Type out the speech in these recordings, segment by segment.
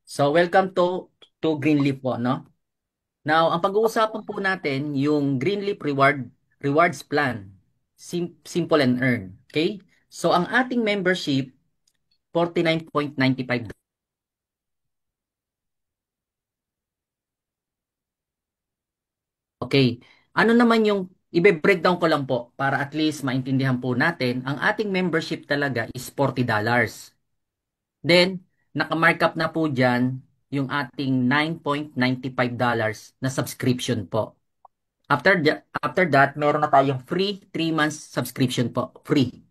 So, welcome to Greenleaf po, no? Now, ang pag-uusapan po natin yung Greenleaf Rewards Plan. Simple and earn. Okay? So, ang ating membership, 49.95. Okay. Ano naman yung ibe-breakdown ko lang po para at least maintindihan po natin, ang ating membership talaga is $40. Then, naka-markup na po dyan yung ating $9.95 na subscription po. After that, meron na tayong free 3 months subscription po. Free.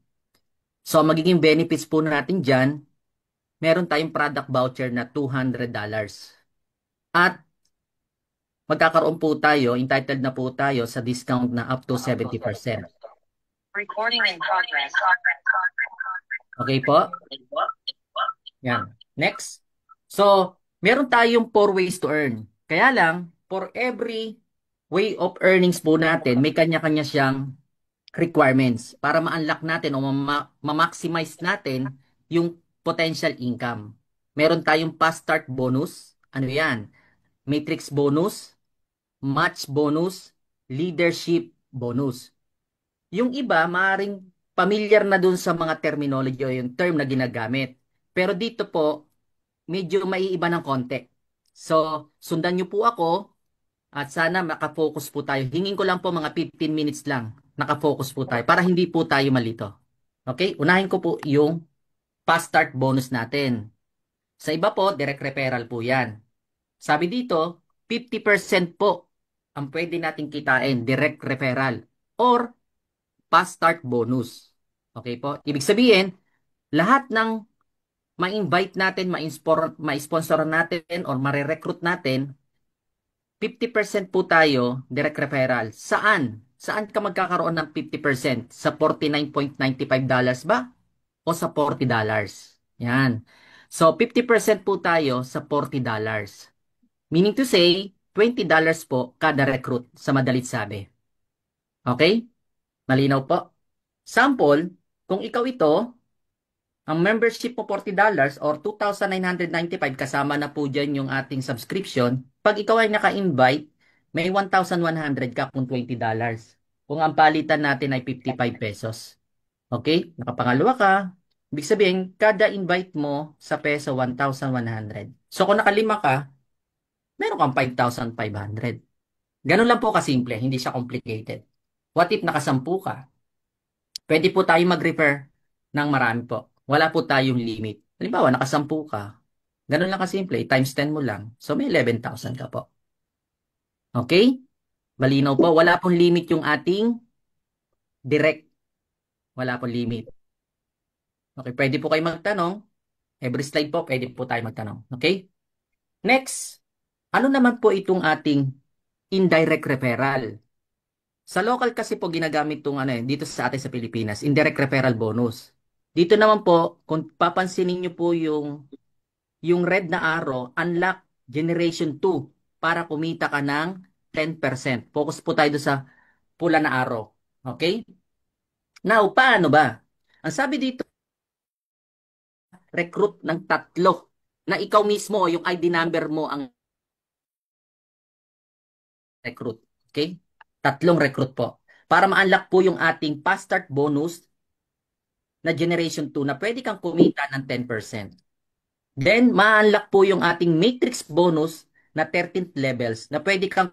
So, magiging benefits po natin dyan, meron tayong product voucher na $200. At magkakaroon po tayo, entitled na po tayo sa discount na up to 70%. Recording in progress. Okay po? Yan. Next. So, meron tayong 4 ways to earn. Kaya lang, for every way of earnings po natin, may kanya-kanya siyang requirements para ma-unlock natin o ma-maximize natin yung potential income. Meron tayong fast start bonus. Ano yan? Matrix bonus, match bonus, leadership bonus. Yung iba, maaring familiar na dun sa mga terminology o yung term na ginagamit. Pero dito po, medyo maiiba ng konti. So, sundan nyo po ako at sana makafocus po tayo. Hingin ko lang po mga 15 minutes lang. Nakafocus po tayo para hindi po tayo malito. Okay? Unahin ko po yung fast start bonus natin. Sa iba po, direct referral po yan. Sabi dito, 50% po ang pwede nating kitain, direct referral or fast start bonus. Okay po? Ibig sabihin, lahat ng ma-invite natin, ma-sponsor natin or ma-recruit natin, 50% po tayo direct referral. Saan? Saan ka magkakaroon ng 50%? Sa $49.95 ba? O sa $40? Yan. So, 50% po tayo sa $40. Meaning to say, $20 po kada recruit sa madalit sabi. Okay? Malinaw po. Sample, kung ikaw ito, ang membership mo $40 or 2,995 kasama na po dyan yung ating subscription. Pag ikaw ay naka-invite, may 1,100 ka kung $20. Kung ang palitan natin ay 55 pesos. Okay? Nakapangalawa ka. Ibig sabihin, kada invite mo sa peso 1,100. So kung nakalima ka, meron kang 5,500. Ganun lang po kasimple, hindi siya complicated. What if nakasampu ka? Pwede po tayo mag-refer ng marami po. Wala po tayong limit. Halimbawa, nakasampu ka. Ganun lang kasimple, times 10 mo lang. So may 11,000 ka po. Okay? Malinaw po. Wala pong limit yung ating direct. Wala pong limit. Okay, pwede po kayo magtanong. Every slide po, pwede po tayo magtanong. Okay? Next, ano naman po itong ating indirect referral? Sa local kasi po ginagamit itong ano dito sa atin sa Pilipinas, indirect referral bonus. Dito naman po, kung papansinin nyo po yung red na arrow, unlock generation 2 para kumita ka ng 10%. Focus po tayo doon sa pula na arrow. Okay? Now, paano ba? Ang sabi dito, recruit ng tatlo na ikaw mismo o yung ID number mo ang recruit. Okay? Tatlong recruit po. Para ma-unlock po yung ating fast start bonus na generation 2 na pwede kang kumita ng 10%. Then, ma-unlock po yung ating matrix bonus na 13th levels na pwede kang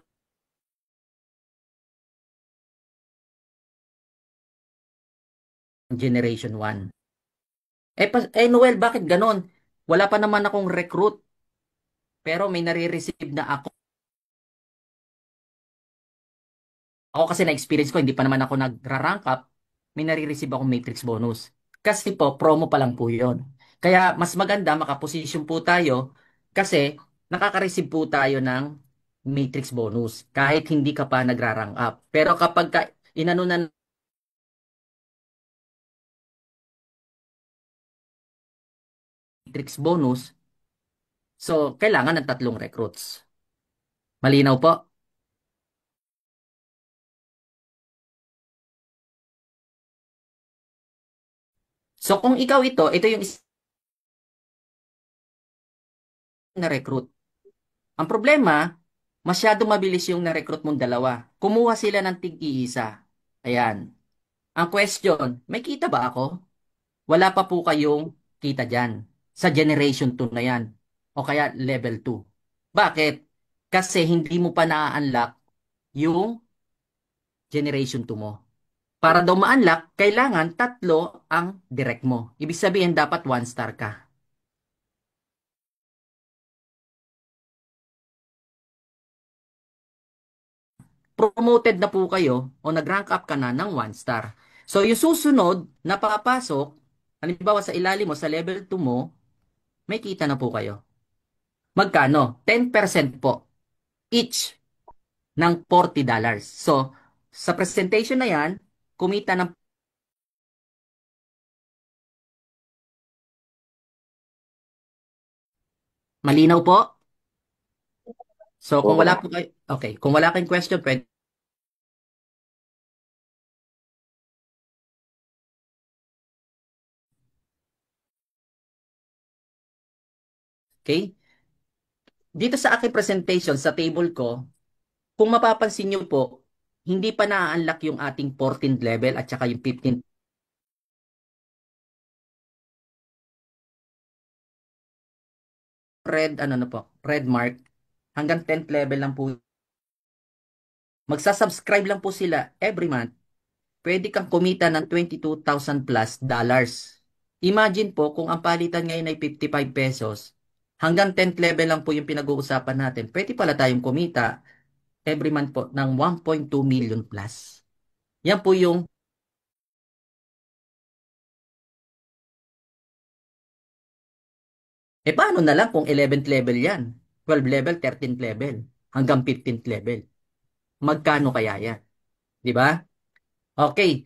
generation 1. Noel, bakit ganon? Wala pa naman akong recruit, pero may nare-receive na ako. Ako kasi na-experience ko, hindi pa naman ako nagra-rank up, may nare-receive akong matrix bonus. Kasi po, promo pa lang po yun. Kaya mas maganda, makaposition po tayo, kasi nakaka-receive po tayo ng matrix bonus, kahit hindi ka pa nagra-rank up. Pero kapag inano na matrix bonus, so kailangan ng tatlong recruits. Malinaw po? So kung ikaw ito yung na-recruit. Ang problema, masyadong mabilis yung na-recruit mong dalawa. Kumuha sila ng tig-iisa. Ayan. Ang question, may kita ba ako? Wala pa po kayong kita dyan sa generation 2 na yan o kaya level 2. Bakit? Kasi hindi mo pa na-unlock yung generation 2 mo. Para daw ma-unlock, kailangan tatlo ang direct mo. Ibig sabihin dapat 1 star ka. Promoted na po kayo o nag-rank up ka na ng 1 star. So yung susunod na papasok, halimbawa sa ilalim mo, sa level 2 mo, may kita na po kayo. Magkano? 10% po each ng $40. So, sa presentation na yan, kumita ng malinaw po. So, kung Oo, wala po kayo, okay, kung wala kayong question, pwede, okay? Dito sa aking presentation, sa table ko, kung mapapansin nyo po, hindi pa na-unlock yung ating 14th level at saka yung 15th red, ano na po, red mark. Hanggang 10th level lang po. Magsasubscribe lang po sila every month. Pwede kang kumita ng 22,000 plus dollars. Imagine po kung ang palitan ngayon ay 55 pesos, hanggang 10th level lang po yung pinag-uusapan natin. Pwede pala tayong kumita every month po ng 1.2 million plus. Yan po yung, paano na lang kung 11th level yan? 12th level, 13th level, hanggang 15th level. Magkano kaya yan? Di ba? Okay.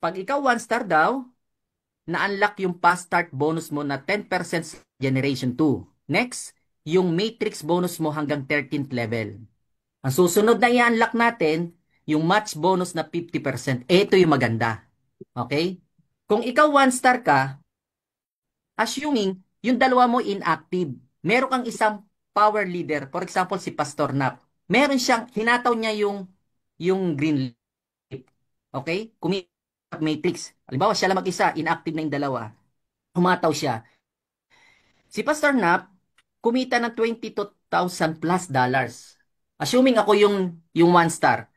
Pag ikaw 1 star daw, na-unlock yung fast start bonus mo na 10% generation 2. Next, yung matrix bonus mo hanggang 13th level. Ang susunod na i-unlock natin, yung match bonus na 50%. Ito yung maganda. Okay? Kung ikaw 1 star ka, assuming yung dalawa mo inactive, meron kang isang power leader, for example si Pastor Nap, meron siyang, hinataw niya yung green leaf. Okay? Kumita matrix. Halimbawa siya lang mag-isa, inactive na yung dalawa. Humataw siya. Si Pastor Nap, kumita ng 22,000 plus dollars. Assuming ako yung 1 star,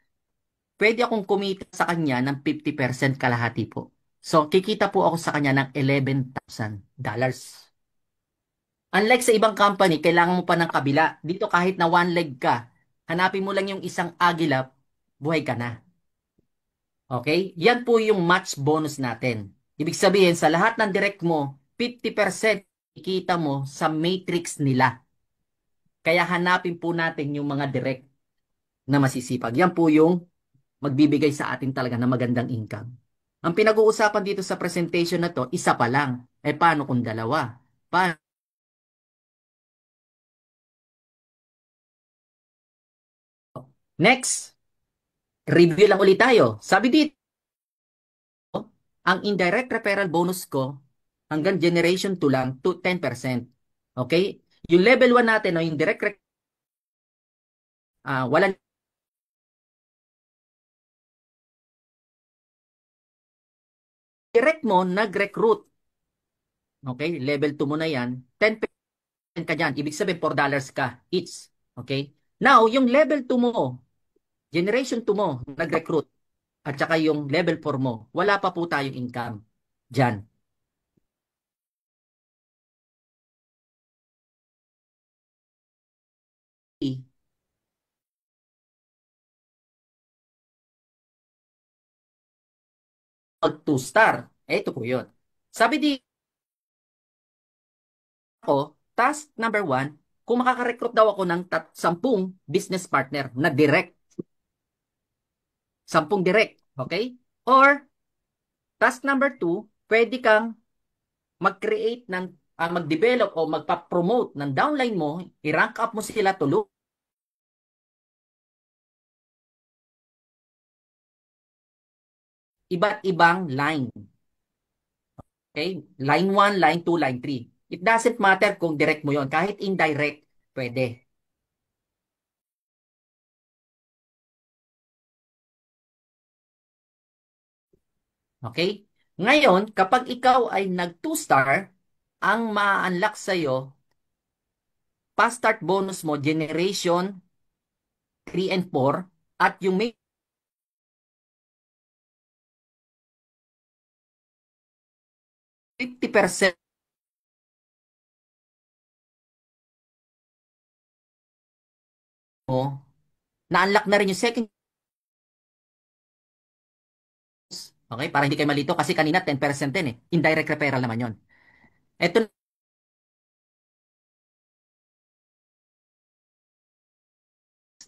pwede akong kumita sa kanya ng 50% kalahati po. So, kikita po ako sa kanya ng $11,000. Unlike sa ibang company, kailangan mo pa ng kabila. Dito kahit na one leg ka, hanapin mo lang yung isang agilap, buhay ka na. Okay? Yan po yung match bonus natin. Ibig sabihin, sa lahat ng direct mo, 50% ikita mo sa matrix nila. Kaya hanapin po natin yung mga direct na masisipag. Yan po yung magbibigay sa atin talaga ng magandang income. Ang pinag-uusapan dito sa presentation na to, isa pa lang. Paano kung dalawa? Paano? Next, review lang ulit tayo. Sabi dito, ang indirect referral bonus ko hanggang generation 2 lang to 10%. Okay? Yung level 1 natin, no, yung walang direct mo, nag-recruit. Okay? Level 2 mo na yan. 10% ka dyan. Ibig sabihin, $4 ka each. Okay? Now, yung level 2 mo, generation 2 mo, nag-recruit. At saka yung level 4 mo, wala pa po tayong income dyan. Mag 2 star. Ito po yun. Sabi di ako, task number 1, kung makaka-recruit daw ako ng 10 business partner na direct. 10 direct. Okay? Or, task number 2, pwede kang mag-create ng, mag-develop o magpa-promote ng downline mo, i-rank up mo sila tulo, iba't ibang line. Okay? Line 1, line 2, line 3. It doesn't matter kung direct mo yon. Kahit indirect, pwede. Okay? Ngayon, kapag ikaw ay nag 2-star, ang ma-unlock sa'yo, pa-start bonus mo, generation 3 and 4, at yung may 50% mo, na-unlock na rin yung second. Okay? Para hindi kayo malito kasi kanina 10% din eh. Indirect referral naman yon. Ito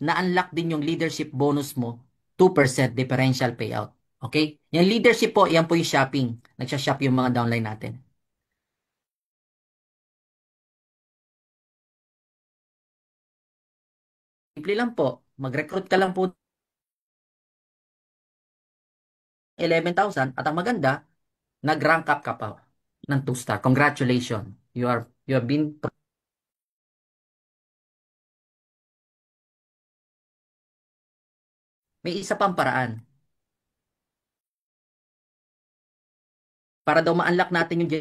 na-unlock din yung leadership bonus mo, 2% differential payout. Okay? Yung leadership po, yan po yung shopping. Nagsha-shop yung mga downline natin. Simple lang po. Mag-recruit ka lang po 11,000 at ang maganda, nag-rank up ka pa ng 2-star. Congratulations. You have been may isa pang paraan. Para daw ma-unlock natin yung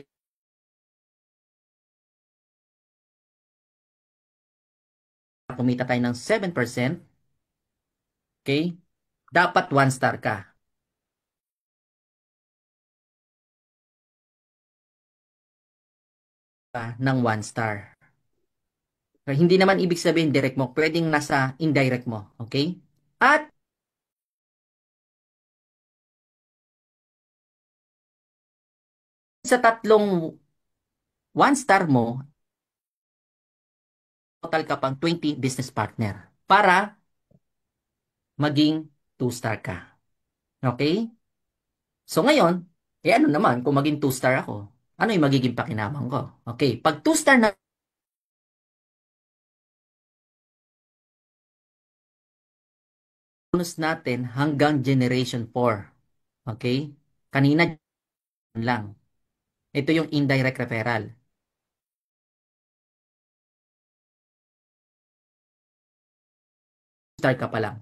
kumita tayo ng 7%, okay? Dapat 1-star ka ng 1-star. Hindi naman ibig sabihin direct mo, pwedeng nasa indirect mo, okay? At sa tatlong 1-star mo, total ka pang 20 business partner para maging 2-star ka. Okay? So ngayon, ano naman kung maging 2-star ako? Ano yung magiging pakinabang ko? Okay, pag 2-star na bonus natin hanggang generation 4. Okay? Kanina lang. Ito yung indirect referral. Start ka pa lang.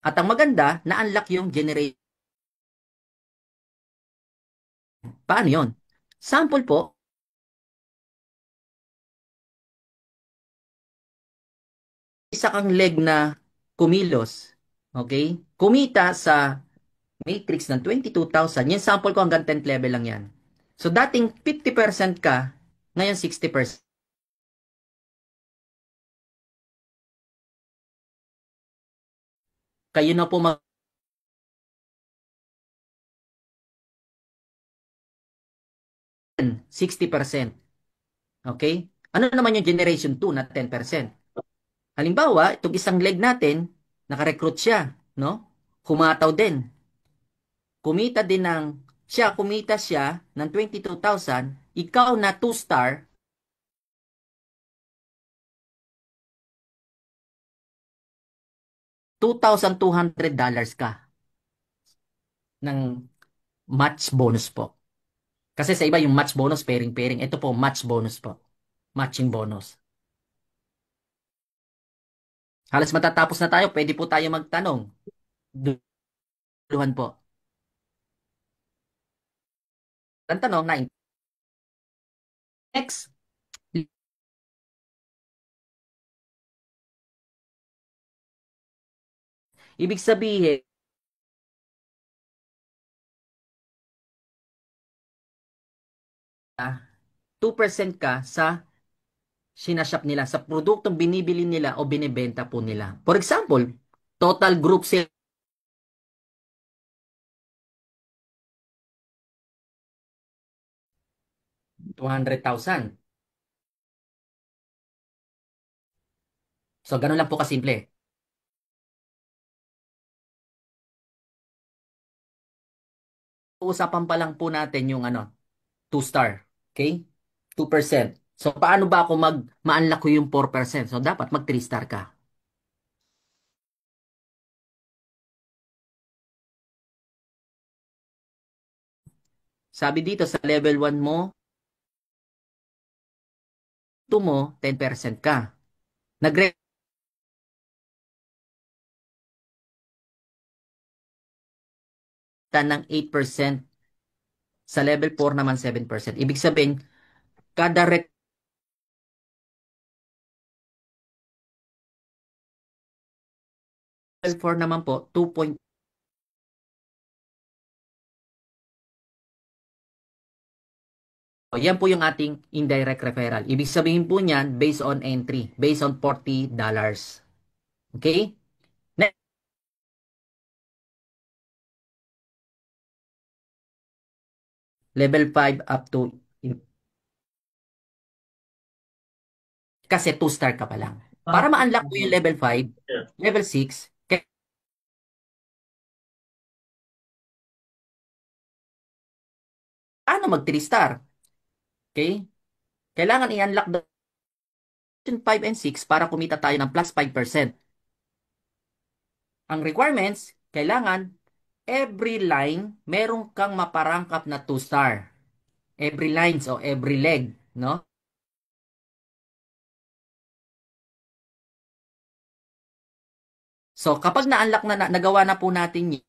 At ang maganda, na-unlock yung generation. Paano yon? Sample po, isa kang leg na kumilos. Okay? Kumita sa matrix ng 22,000. Yung sample ko hanggang 10th level lang yan. So dating 50% ka, ngayon 60%. Kayo na po 60%. Okay? Ano naman yung generation 2 na 10%? Halimbawa, itong isang leg natin, nakarecruit siya, no? Humataw din. Kumita siya ng 22,000, ikaw na 2-star, $2,200 ka ng match bonus po. Kasi sa iba yung match bonus, pairing-pairing. Ito po, match bonus po. Matching bonus. Halos matatapos na tayo. Pwede po tayo magtanong. Duluhan po. Ang tanong na next, ibig sabihin, 2% ka sa sinashop nila, sa produktong binibili nila o binibenta po nila. For example, total group sale, 200,000. So, ganun lang po kasimple. Uusapan pa lang po natin yung 2-star. Okay? 2%. So, paano ba ako ma-unlock ko yung 4%? So, dapat mag 3-star ka. Sabi dito sa level 1 mo, 2 mo, 10% ka. Nag ng 8%, sa level 4 naman 7%. Ibig sabihin, kada level 4 naman po, 2 point. Yan po yung ating indirect referral. Ibig sabihin po niyan, based on entry, based on $40. Okay? Next, level 5 up to, kasi 2-star ka pa lang. Para ma-unlock mo yung level 5, level 6, paano mag 3-star? Okay? Kailangan i-unlock the 5 and 6 para kumita tayo ng plus 5%. Ang requirements, kailangan every line, meron kang maparangkap na 2-star. Every lines o every leg, no? So, kapag na-unlock nagawa na po natin yung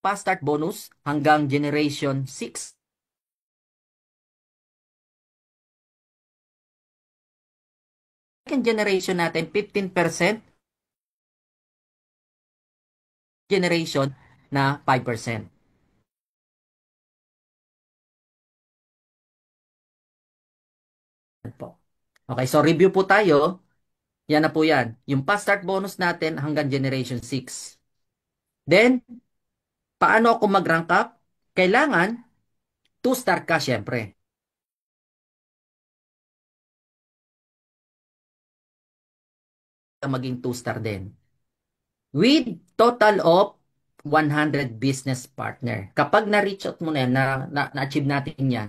fast start bonus hanggang generation 6, second generation natin, 15%, generation na 5%. Po. Okay, so review po tayo. Yan na po yan. Yung fast start bonus natin hanggang generation 6. Then, paano ako mag-rank up? Kailangan 2-star ka syempre. Maging 2-star din. With total of 100 business partner. Kapag na-reach out mo na yan, na-achieve natin yan,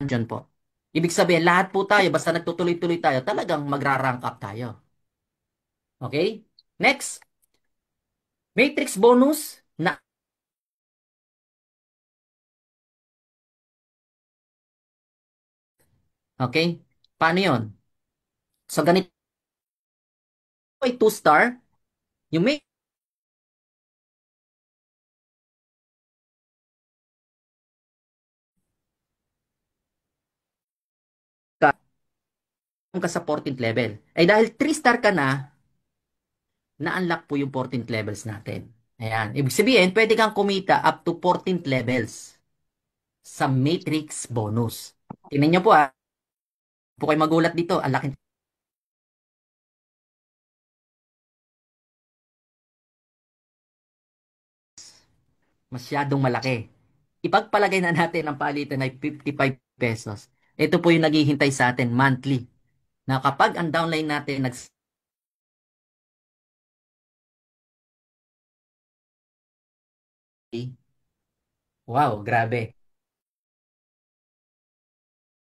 dyan po. Ibig sabihin, lahat po tayo, basta nagtutuloy-tuloy tayo, talagang magra-rank up tayo. Okay? Next, matrix bonus na, okay? Paano yun? So, ganito ay 2-star, yung may ka, ka sa 14th level. Ay dahil 3-star ka na, na-unlock po yung 14th levels natin. Ayan. Ibig sabihin, pwede kang kumita up to 14th levels sa matrix bonus. Tingnan nyo po po kayo magulat dito. Ang laki, masyadong malaki. Ipagpalagay na natin ang palitan ay 55 pesos. Ito po yung naghihintay sa atin monthly. Na kapag ang downline natin wow, grabe.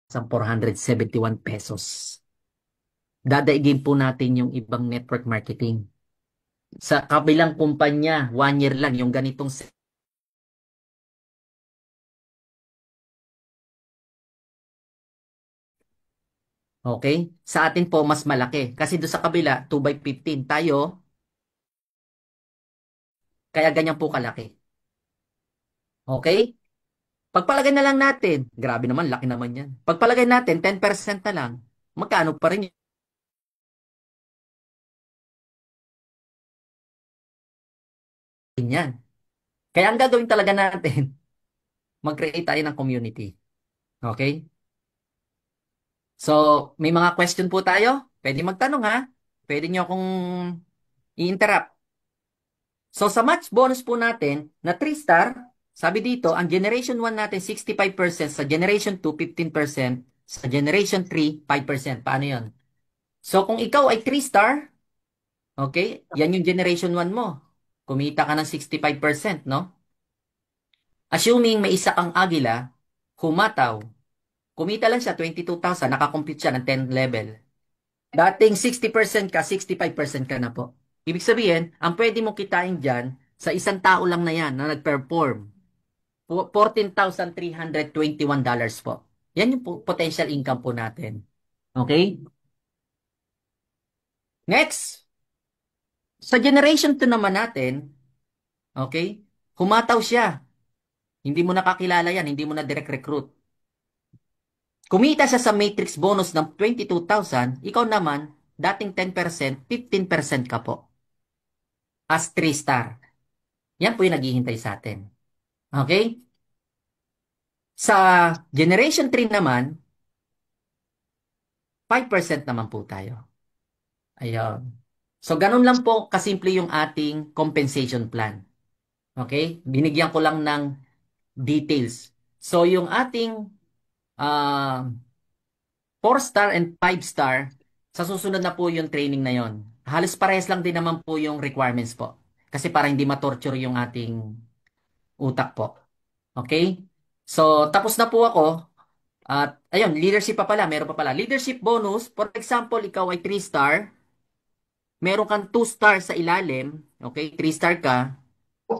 Sa 471 pesos. Dadaigin po natin yung ibang network marketing. Sa kabilang kumpanya, 1 year lang yung ganitong okay? Sa atin po, mas malaki. Kasi doon sa kabila, 2 by 15. Tayo, kaya ganyan po kalaki. Okay? Pagpalagay na lang natin, grabe naman, laki naman yan. Pagpalagay natin, 10% na lang, magkano pa rin yan? Kaya ang gagawin talaga natin, mag-create tayo ng community. Okay? So, may mga question po tayo? Pwede magtanong ha? Pwede nyo akong i-interrupt. So, sa match bonus po natin, na 3-star, sabi dito, ang Generation 1 natin, 65%, sa Generation 2, 15%, sa Generation 3, 5%. Paano yun? So, kung ikaw ay 3-star, okay, yan yung Generation 1 mo. Kumita ka ng 65%, no? Assuming may isa kang agila, humataw, kumita lang siya 22,000, nakakompute siya ng 10 level. Dating 60% ka, 65% ka na po. Ibig sabihin, ang pwede mong kitain dyan, sa isang tao lang na yan na nag-perform, $14,321 po. Yan yung potential income po natin. Okay? Next, sa generation 2 naman natin, okay, humataw siya. Hindi mo nakakilala yan, hindi mo na direct recruit. Kumita siya sa matrix bonus ng 22,000, ikaw naman, dating 10%, 15% ka po. As 3 star. Yan po yung naghihintay sa atin. Okay? Sa generation 3 naman, 5% naman po tayo. Ayun. So, ganun lang po kasimple yung ating compensation plan. Okay? Binigyan ko lang ng details. So, yung ating uh, 4 star and 5 star, sa susunod na po yung training na yon. Halos parehas lang din naman po yung requirements po. Kasi para hindi ma-torture yung ating utak po. Okay? So, tapos na po ako. At, ayun, leadership pa pala. Meron pa pala. Leadership bonus, for example, ikaw ay 3 star. Meron kang 2 star sa ilalim. Okay? 3 star ka.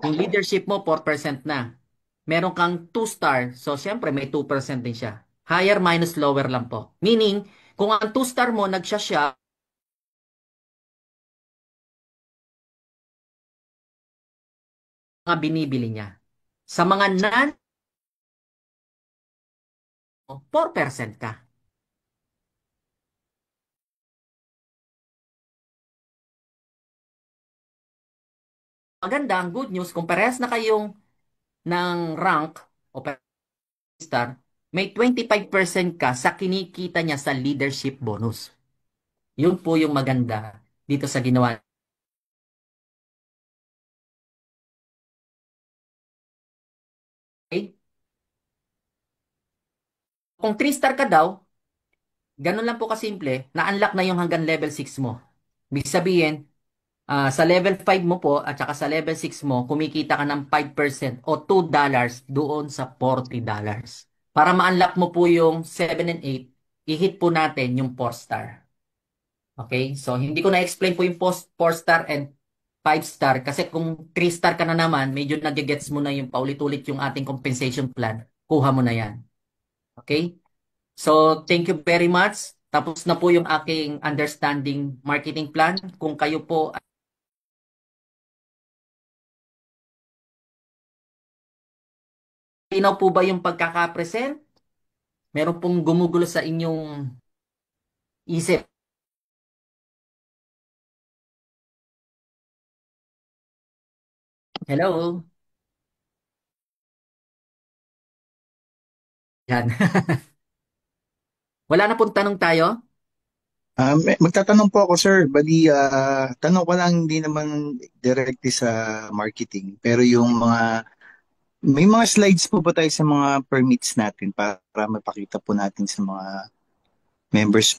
Yung leadership mo, 4% na. Meron kang 2 star. So, syempre, may 2% din siya. Higher minus lower lang po. Meaning, kung ang 2 star mo, nagsya mga binibili niya. Sa mga non, 4% ka. Maganda, ang good news, kung parehas na kayong ng rank o star, may 25% ka sa kinikita niya sa leadership bonus. Yun po yung maganda dito sa ginawa. Okay? Kung 3 star ka daw, ganun lang po kasimple, na-unlock na yung hanggang level 6 mo. Ibig sabihin, sa level 5 mo po at saka sa level 6 mo, kumikita ka ng 5% o $2 doon sa $40. Para ma-unlock mo po yung 7 and 8, i-hit po natin yung 4 star. Okay? So, hindi ko na-explain po yung 4 star and 5 star kasi kung 3 star ka na naman, medyo nagigets mo na yung paulit-ulit yung ating compensation plan. Kuha mo na yan. Okay? So, thank you very much. Tapos na po yung aking understanding marketing plan. Kung kayo po, linaw po ba yung pagkakapresent? Meron pong gumugulo sa inyong isip. Hello? Yan. Wala na pong tanong tayo? Magtatanong po ako, sir. Bali, tanong ko lang, hindi naman directly sa marketing. Pero yung may mga slides po ba tayo sa mga permits natin para mapakita po natin sa mga members